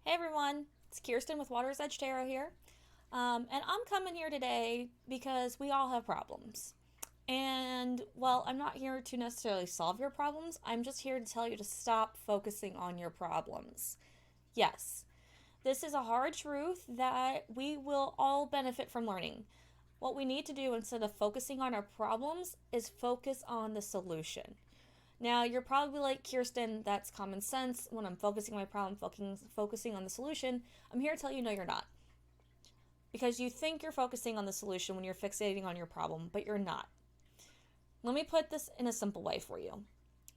Hey everyone, it's Kirsten with Water's Edge Tarot here. And I'm coming here today because we all have problems. And well, I'm not here to necessarily solve your problems, I'm just here to tell you to stop focusing on your problems. Yes, this is a hard truth that we will all benefit from learning. What we need to do instead of focusing on our problems is focus on the solution. Now, you're probably like, Kirsten, that's common sense. When I'm focusing on my problem, focusing on the solution, I'm here to tell you no, you're not. Because you think you're focusing on the solution when you're fixating on your problem, but you're not. Let me put this in a simple way for you.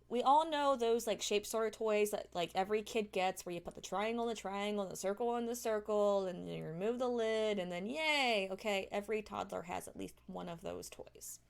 We all know those like shape sorter toys that like every kid gets where you put the triangle in the triangle and the circle in the circle and you remove the lid and then yay, okay, every toddler has at least one of those toys.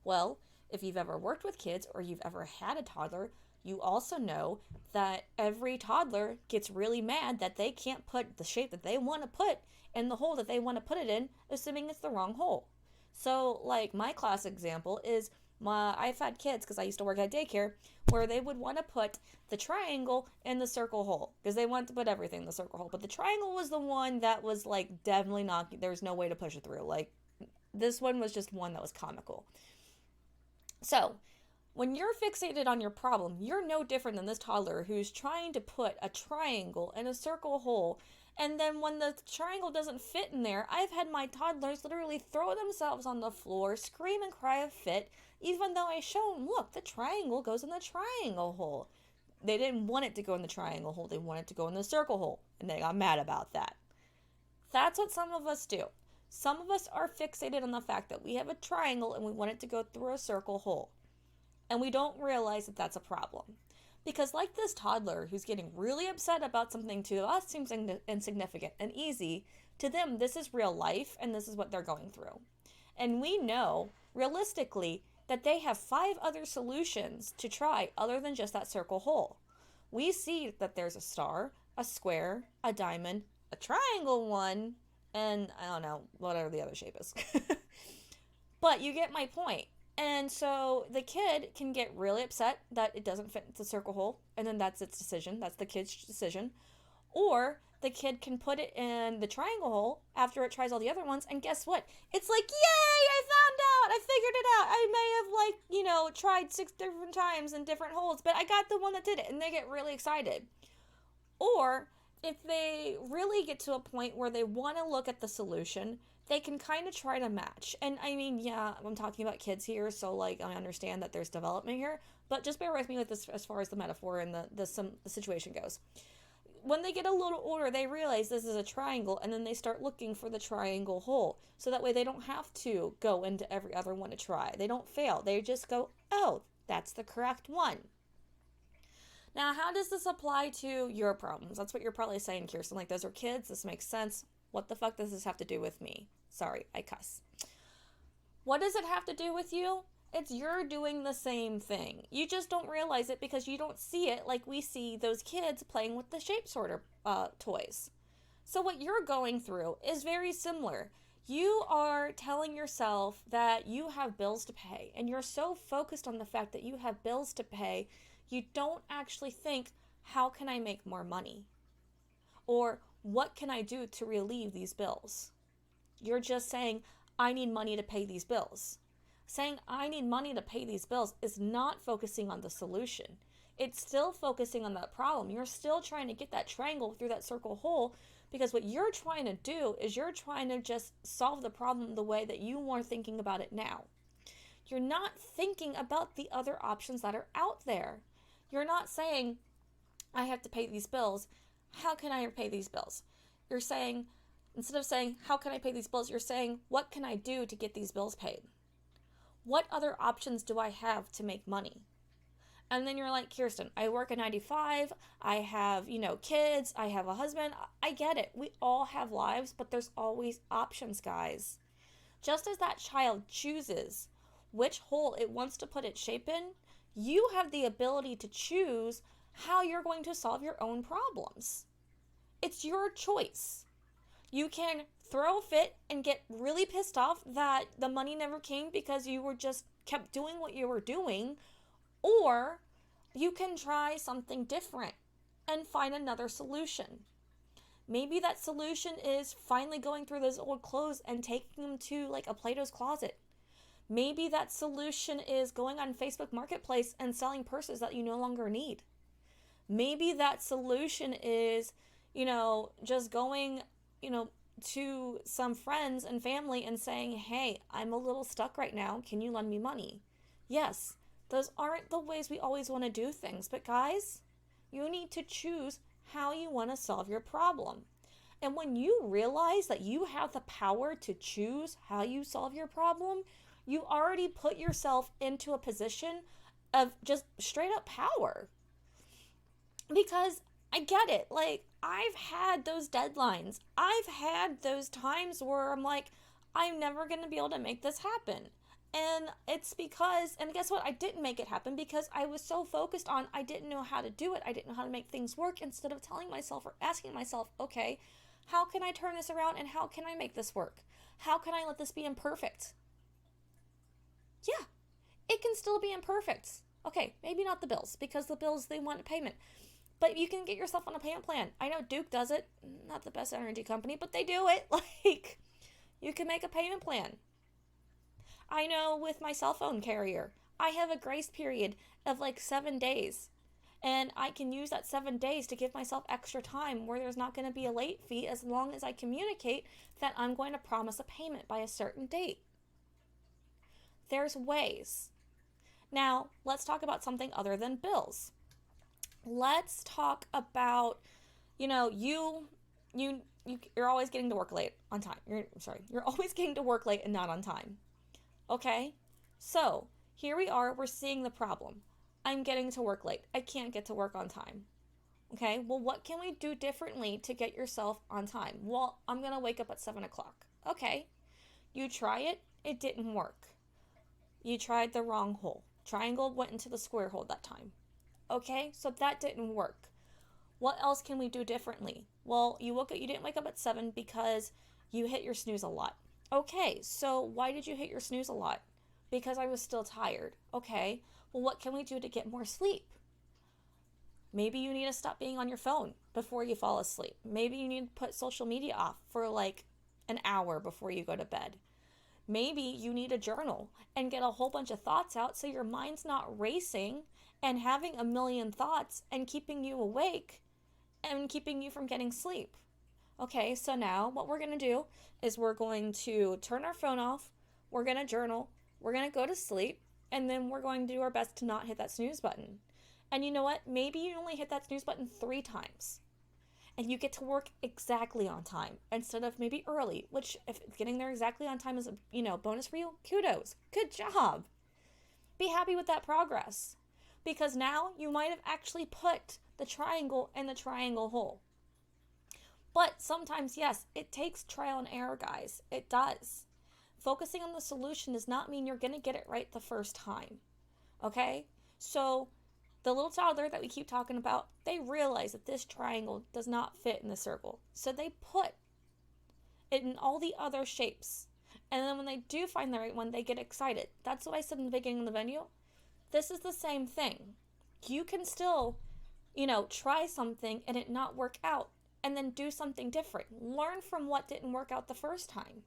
Well, if you've ever worked with kids or you've ever had a toddler, you also know that every toddler gets really mad that they can't put the shape that they want to put in the hole that they want to put it in, assuming it's the wrong hole. So, like my class example is I've had kids because I used to work at daycare where they would want to put the triangle in the circle hole because they want to put everything in the circle hole. But the triangle was the one that was like definitely not, there's no way to push it through. Like this one was just one that was comical. So, when you're fixated on your problem, you're no different than this toddler who's trying to put a triangle in a circle hole. And then when the triangle doesn't fit in there, I've had my toddlers literally throw themselves on the floor, scream and cry a fit, even though I show them, look, the triangle goes in the triangle hole. They didn't want it to go in the triangle hole, they wanted it to go in the circle hole, and they got mad about that. That's what some of us do. Some of us are fixated on the fact that we have a triangle and we want it to go through a circle hole. And we don't realize that that's a problem. Because, like this toddler who's getting really upset about something to us seems insignificant and easy, to them, this is real life and this is what they're going through. And we know, realistically, that they have 5 other solutions to try other than just that circle hole. We see that there's a star, a square, a diamond, a triangle one, and I don't know, whatever the other shape is. But you get my point. And so the kid can get really upset that it doesn't fit the circle hole, and then that's its decision. That's the kid's decision. Or the kid can put it in the triangle hole after it tries all the other ones, and guess what? It's like, yay, I found out, I figured it out. I may have, like, tried 6 different times in different holes, but I got the one that did it, and they get really excited. Or if they really get to a point where they want to look at the solution, they can kind of try to match. And I mean, yeah, I'm talking about kids here, so like I understand that there's development here, but just bear with me with this as far as the metaphor and the situation goes. When they get a little older, they realize this is a triangle, and then they start looking for the triangle hole. So that way they don't have to go into every other one to try. They don't fail. They just go, oh, that's the correct one. Now, how does this apply to your problems? That's what you're probably saying, Kirsten. Like, those are kids. This makes sense. What the fuck does this have to do with me? Sorry, I cuss. What does it have to do with you? It's you're doing the same thing. You just don't realize it because you don't see it like we see those kids playing with the shape sorter toys. So, what you're going through is very similar. You are telling yourself that you have bills to pay, and you're so focused on the fact that you have bills to pay, you don't actually think, how can I make more money? Or what can I do to relieve these bills? You're just saying, I need money to pay these bills. Saying, I need money to pay these bills is not focusing on the solution. It's still focusing on that problem. You're still trying to get that triangle through that circle hole because what you're trying to do is you're trying to just solve the problem the way that you are thinking about it now. You're not thinking about the other options that are out there. You're not saying, I have to pay these bills. How can I pay these bills? You're saying, instead of saying, how can I pay these bills? You're saying, what can I do to get these bills paid? What other options do I have to make money? And then you're like, Kirsten, I work a 9 to 5. I have, kids. I have a husband. I get it. We all have lives, but there's always options, guys. Just as that child chooses which hole it wants to put its shape in, you have the ability to choose how you're going to solve your own problems. It's your choice. You can throw a fit and get really pissed off that the money never came because you were just kept doing what you were doing, or you can try something different and find another solution. Maybe that solution is finally going through those old clothes and taking them to like a Plato's Closet. Maybe that solution is going on Facebook Marketplace and selling purses that you no longer need. Maybe that solution is, just going, to some friends and family and saying, hey, I'm a little stuck right now. Can you lend me money? Yes, those aren't the ways we always want to do things. But guys, you need to choose how you want to solve your problem. And when you realize that you have the power to choose how you solve your problem, you already put yourself into a position of just straight up power. Because I get it. Like, I've had those deadlines. I've had those times where I'm like, I'm never going to be able to make this happen. And it's because, and guess what? I didn't make it happen because I was so focused on I didn't know how to do it. I didn't know how to make things work instead of telling myself or asking myself, okay, how can I turn this around and how can I make this work? How can I let this be imperfect? Yeah, it can still be imperfect. Okay, maybe not the bills because the bills, they want a payment. But you can get yourself on a payment plan. I know Duke does it. Not the best energy company, but they do it. Like, you can make a payment plan. I know with my cell phone carrier, I have a grace period of like 7 days. And I can use that 7 days to give myself extra time where there's not going to be a late fee as long as I communicate that I'm going to promise a payment by a certain date. There's ways. Now, let's talk about something other than bills. Let's talk about, you're always getting to work late on time. You're always getting to work late and not on time. Okay? So, here we are, we're seeing the problem. I'm getting to work late. I can't get to work on time. Okay? Well, what can we do differently to get yourself on time? Well, I'm going to wake up at 7 o'clock. Okay. You try it. It didn't work. You tried the wrong hole. Triangle went into the square hole that time. Okay, so that didn't work. What else can we do differently? Well, you didn't wake up at 7 because you hit your snooze a lot. Okay, so why did you hit your snooze a lot? Because I was still tired. Okay, well, what can we do to get more sleep? Maybe you need to stop being on your phone before you fall asleep. Maybe you need to put social media off for like an hour before you go to bed. Maybe you need a journal and get a whole bunch of thoughts out so your mind's not racing and having a million thoughts and keeping you awake and keeping you from getting sleep. Okay, so now what we're going to do is we're going to turn our phone off, we're going to journal, we're going to go to sleep, and then we're going to do our best to not hit that snooze button. And you know what? Maybe you only hit that snooze button 3 times. And you get to work exactly on time instead of maybe early, which if getting there exactly on time is a bonus for you, kudos. Good job. Be happy with that progress. Because now you might have actually put the triangle in the triangle hole. But sometimes, yes, it takes trial and error, guys. It does. Focusing on the solution does not mean you're going to get it right the first time. Okay? So the little toddler that we keep talking about, they realize that this triangle does not fit in the circle. So they put it in all the other shapes. And then when they do find the right one, they get excited. That's what I said in the beginning of the video. This is the same thing. You can still, try something and it not work out and then do something different. Learn from what didn't work out the first time.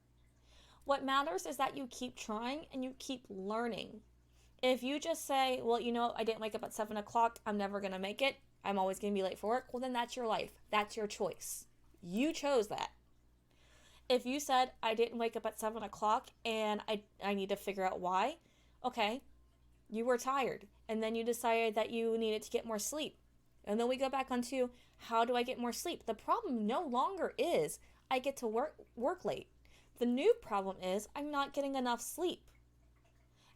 What matters is that you keep trying and you keep learning. If you just say, well, I didn't wake up at 7 o'clock, I'm never going to make it, I'm always going to be late for work, well, then that's your life. That's your choice. You chose that. If you said, I didn't wake up at 7 o'clock and I need to figure out why, okay, you were tired. And then you decided that you needed to get more sleep. And then we go back onto, how do I get more sleep? The problem no longer is I get to work late. The new problem is I'm not getting enough sleep.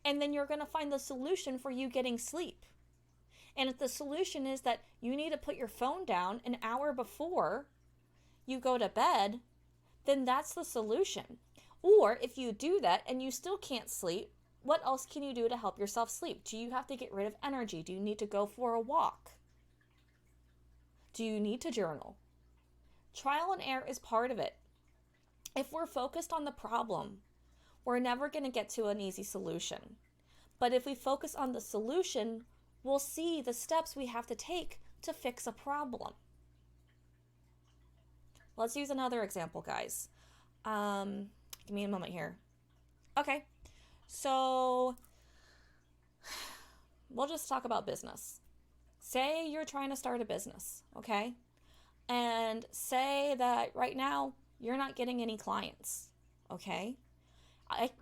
And then you're going to find the solution for you getting sleep. And if the solution is that you need to put your phone down an hour before you go to bed, then that's the solution. Or if you do that and you still can't sleep, what else can you do to help yourself sleep? Do you have to get rid of energy? Do you need to go for a walk? Do you need to journal? Trial and error is part of it. If we're focused on the problem, we're never going to get to an easy solution. But if we focus on the solution, we'll see the steps we have to take to fix a problem. Let's use another example, guys. Give me a moment here. Okay, so we'll just talk about business. Say you're trying to start a business, okay? And say that right now you're not getting any clients, okay?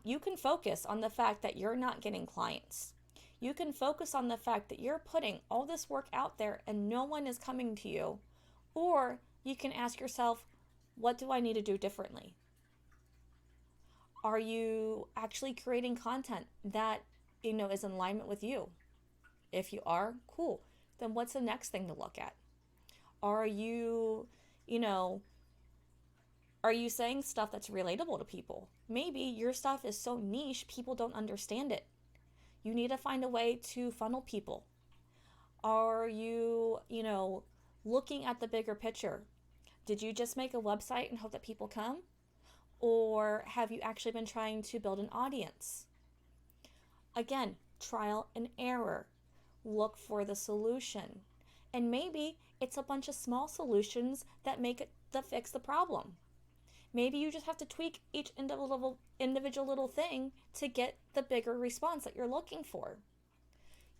You can focus on the fact that you're not getting clients. You can focus on the fact that you're putting all this work out there and no one is coming to you. Or you can ask yourself, what do I need to do differently? Are you actually creating content that, is in alignment with you? If you are, cool. Then what's the next thing to look at? Are you, you know, are you saying stuff that's relatable to people? Maybe your stuff is so niche, people don't understand it. You need to find a way to funnel people. Are you, looking at the bigger picture? Did you just make a website and hope that people come? Or have you actually been trying to build an audience? Again, trial and error. Look for the solution. And maybe it's a bunch of small solutions that fix the problem. Maybe you just have to tweak each individual little thing to get the bigger response that you're looking for.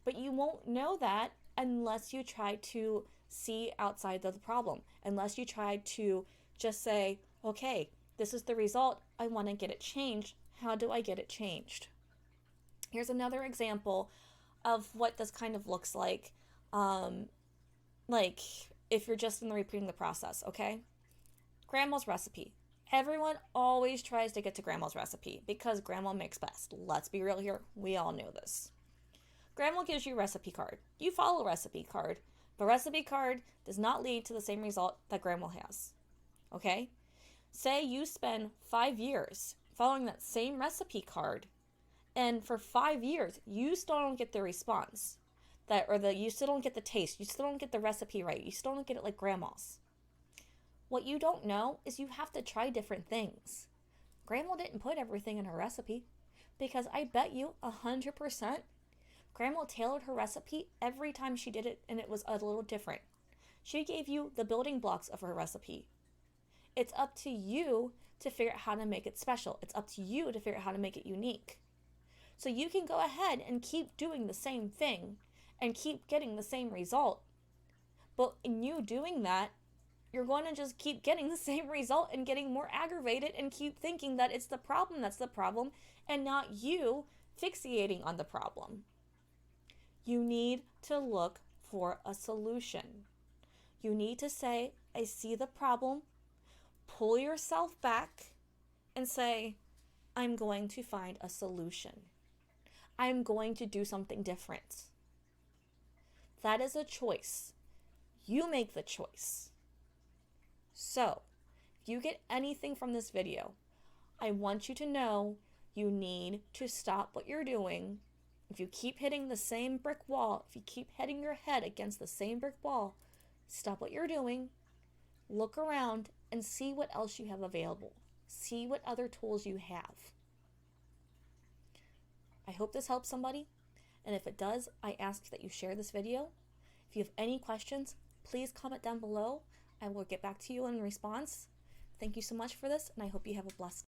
But you won't know that unless you try to see outside of the problem, unless you try to just say, okay, this is the result, I want to get it changed. How do I get it changed? Here's another example of what this kind of looks like if you're just in the repeating the process, okay? Grandma's recipe. Everyone always tries to get to grandma's recipe because grandma makes best. Let's be real here. We all know this. Grandma gives you a recipe card. You follow a recipe card, but recipe card does not lead to the same result that grandma has. Okay? Say you spend 5 years following that same recipe card, and for 5 years you still don't get the response you still don't get the taste, you still don't get the recipe right, you still don't get it like grandma's. What you don't know is you have to try different things. Grandma didn't put everything in her recipe because I bet you 100% Grandma tailored her recipe every time she did it and it was a little different. She gave you the building blocks of her recipe. It's up to you to figure out how to make it special. It's up to you to figure out how to make it unique. So you can go ahead and keep doing the same thing and keep getting the same result. But in you doing that, you're going to just keep getting the same result and getting more aggravated and keep thinking that it's the problem that's the problem and not you fixating on the problem. You need to look for a solution. You need to say, I see the problem, pull yourself back and say, I'm going to find a solution. I'm going to do something different. That is a choice. You make the choice. So, if you get anything from this video, I want you to know you need to stop what you're doing. If you keep hitting the same brick wall, if you keep hitting your head against the same brick wall, stop what you're doing, look around, and see what else you have available. See what other tools you have. I hope this helps somebody, and if it does, I ask that you share this video. If you have any questions, please comment down below. I will get back to you in response. Thank you so much for this, and I hope you have a blessed day.